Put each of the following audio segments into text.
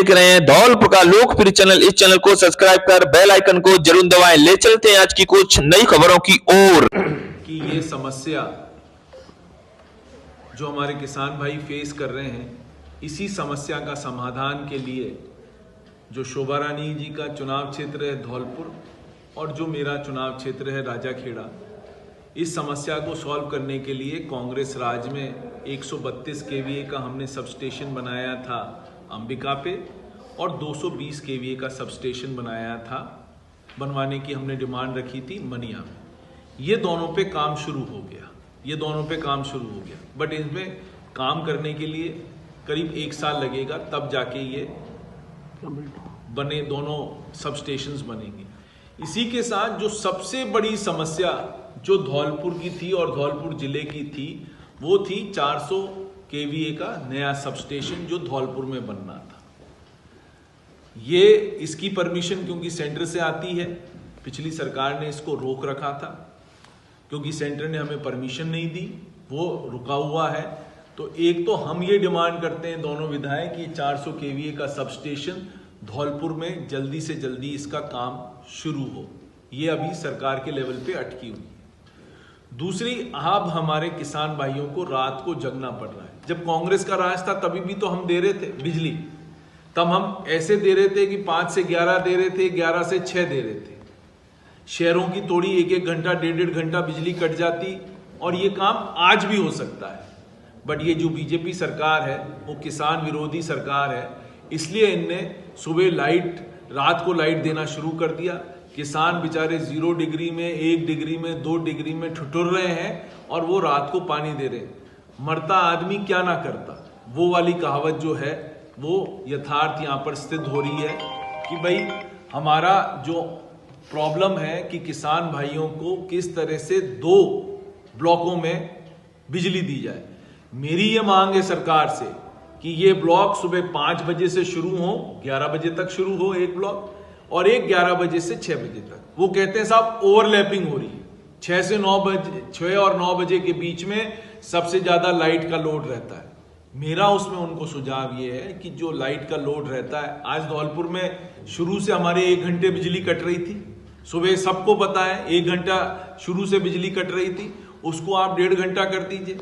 देख रहे हैं धौलपुर का लोकप्रिय चैनल। इस चैनल को सब्सक्राइब कर बेल आइकन को जरूर दबाएं। ले चलते हैं आज की कुछ नई खबरों की ओर। कि ये समस्या जो हमारे किसान भाई फेस कर रहे हैं, इसी समस्या का समाधान के लिए जो शोभा रानी जी का चुनाव क्षेत्र है धौलपुर और जो मेरा चुनाव क्षेत्र है राजाखेड़ा, इस समस्या को सॉल्व करने के लिए कांग्रेस राज में 132 केवीए का हमने सबस्टेशन बनाया था अंबिका पे और 220 केवीए का सबस्टेशन बनाया था, बनवाने की हमने डिमांड रखी थी मनिया में। ये दोनों पे काम शुरू हो गया, बट इसमें काम करने के लिए करीब 1 साल लगेगा, तब जाके ये बने, दोनों सबस्टेशंस बनेंगे। इसी के साथ जो सबसे बड़ी समस्या जो धौलपुर की थी और धौलपुर जिले की थी, वो थी 400 केवीए का नया सबस्टेशन जो धौलपुर में बनना था। ये इसकी परमिशन क्योंकि सेंटर से आती है, पिछली सरकार ने इसको रोक रखा था क्योंकि सेंटर ने हमें परमिशन नहीं दी, वो रुका हुआ है। तो एक तो हम ये डिमांड करते हैं दोनों विधायक कि 400 केवीए का सबस्टेशन धौलपुर में जल्दी से जल्दी इसका काम शुरू हो। ये अभी सरकार के लेवल पे अटकी हुई है। दूसरी, अब हमारे किसान भाइयों को रात को जगना पड़ रहा है। जब कांग्रेस का राज था तभी भी तो हम दे रहे थे बिजली, तब हम ऐसे दे रहे थे कि 5 से 11 दे रहे थे, 11 से 6 दे रहे थे। शहरों की तोड़ी 1-1 घंटा 1.5 घंटा बिजली कट जाती और ये काम आज भी हो सकता है। बट ये जो बीजेपी सरकार है वो किसान विरोधी सरकार है, इसलिए इनने सुबह लाइट, रात को लाइट देना शुरू कर दिया। किसान बेचारे 0 डिग्री में, 1 डिग्री में, 2 डिग्री में ठिठुर रहे हैं और वो रात को पानी दे रहे हैं। मरता आदमी क्या ना करता, वो वाली कहावत जो है वो यथार्थ यहाँ पर सिद्ध हो रही है कि भाई हमारा जो प्रॉब्लम है कि किसान भाइयों को किस तरह से 2 ब्लॉकों में बिजली दी जाए। मेरी ये मांग है सरकार से कि ये ब्लॉक सुबह 5 बजे से शुरू हो, 11 बजे तक शुरू हो एक ब्लॉक, और एक 11 बजे से 6 बजे तक। वो कहते हैं साहब ओवरलैपिंग हो रही है, 6 से 9 बजे, 6 और 9 बजे के बीच में सबसे ज्यादा लाइट का लोड रहता है। मेरा उसमें उनको सुझाव ये है कि जो लाइट का लोड रहता है, आज धौलपुर में शुरू से हमारे 1 घंटे बिजली कट रही थी, सुबह सबको पता है 1 घंटा शुरू से बिजली कट रही थी, उसको आप 1.5 घंटा कर दीजिए।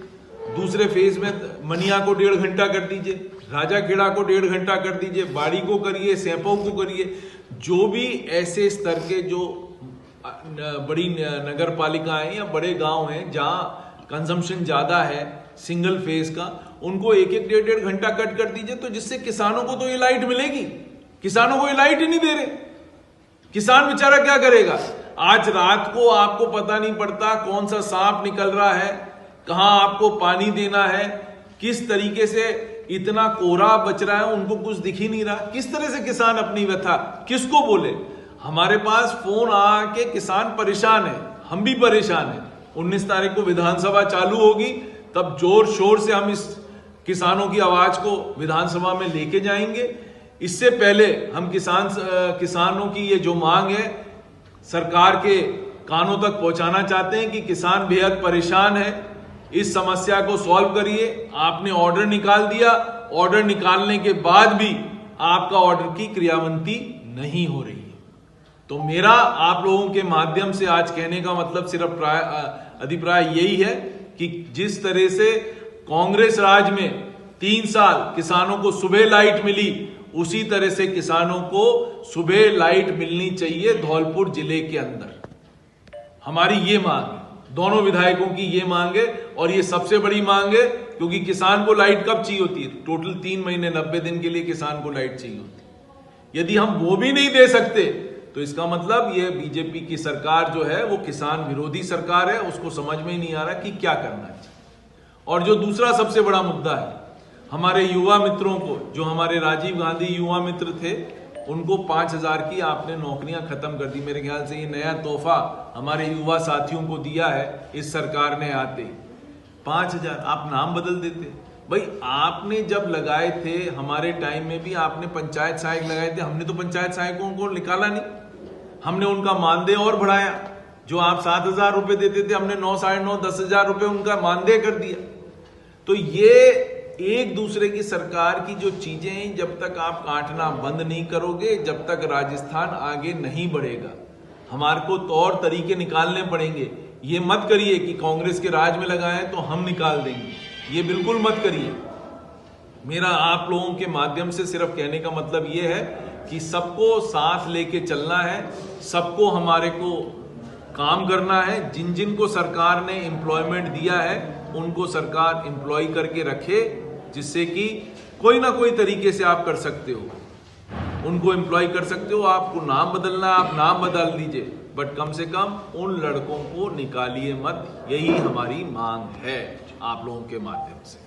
दूसरे फेज में मनिया को 1.5 घंटा कर दीजिए, राजाखेड़ा को 1.5 घंटा कर दीजिए, बाड़ी को करिए, सैंपो को करिए। जो भी ऐसे स्तर के जो बड़ी नगर पालिकाएं या बड़े गांव हैं जहां कंजम्पशन ज्यादा है सिंगल फेज का, उनको 1-1, 1.5 घंटा कट कर दीजिए, तो जिससे किसानों को तो ये लाइट मिलेगी। किसानों को ये लाइट ही नहीं दे रहे, किसान बेचारा क्या करेगा? आज रात को आपको पता नहीं पड़ता कौन सा सांप निकल रहा है, कहां आपको पानी देना है, किस तरीके से इतना कोहरा बच रहा है, उनको कुछ दिख ही नहीं रहा। किस तरह से किसान अपनी व्यथा किसको बोले? हमारे पास फोन आके किसान परेशान है, हम भी परेशान है। 19 तारीख को विधानसभा चालू होगी, तब जोर शोर से हम इस किसानों की आवाज को विधानसभा में लेके जाएंगे। इससे पहले हम किसानों की ये जो मांग है सरकार के कानों तक पहुंचाना चाहते हैं कि किसान बेहद परेशान है, इस समस्या को सॉल्व करिए। आपने ऑर्डर निकाल दिया, ऑर्डर निकालने के बाद भी आपका ऑर्डर की क्रियावंती नहीं हो रही है। तो मेरा आप लोगों के माध्यम से आज कहने का मतलब सिर्फ अभिप्राय यही है कि जिस तरह से कांग्रेस राज में 3 साल किसानों को सुबह लाइट मिली, उसी तरह से किसानों को सुबह लाइट मिलनी चाहिए धौलपुर जिले के अंदर। हमारी ये मांग है, दोनों विधायकों की ये मांग है, और ये सबसे बड़ी मांग है क्योंकि किसान को लाइट कब चाहिए होती है? टोटल 3 महीने 90 दिन के लिए किसान को लाइट चाहिए होती है। यदि हम वो भी नहीं दे सकते तो इसका मतलब ये बीजेपी की सरकार जो है वो किसान विरोधी सरकार है, उसको समझ में ही नहीं आ रहा कि क्या करना चाहिए। और जो दूसरा सबसे बड़ा मुद्दा है, हमारे युवा मित्रों को, जो हमारे राजीव गांधी युवा मित्र थे, उनको 5,000 की आपने नौकरियां खत्म कर दी। मेरे ख्याल से ये नया तोहफा हमारे युवा साथियों को दिया है इस सरकार ने आते ही। 5,000 आप नाम बदल देते भाई। आपने जब लगाए थे हमारे टाइम में भी आपने पंचायत सहायक लगाए थे, हमने तो पंचायत सहायकों को निकाला नहीं, हमने उनका मानदेय और बढ़ाया। जो आप 7,000 रुपए देते थे, हमने 9, 9.5, 10,000 रुपए उनका मानदेय कर दिया। तो ये एक दूसरे की सरकार की जो चीजें हैं, जब तक आप काटना बंद नहीं करोगे, जब तक राजस्थान आगे नहीं बढ़ेगा। हमारे को तौर तरीके निकालने पड़ेंगे। ये मत करिए कि कांग्रेस के राज में लगाए तो हम निकाल देंगे, ये बिल्कुल मत करिए। मेरा आप लोगों के माध्यम से सिर्फ कहने का मतलब ये है कि सबको साथ लेके चलना है, सबको हमारे को काम करना है। जिन जिन को सरकार ने एम्प्लॉयमेंट दिया है उनको सरकार एम्प्लॉय करके रखे, जिससे कि कोई ना कोई तरीके से आप कर सकते हो, उनको एम्प्लॉय कर सकते हो। आपको नाम बदलना है, आप नाम बदल दीजिए, बट कम से कम उन लड़कों को निकालिए मत। यही हमारी मांग है आप लोगों के माध्यम से।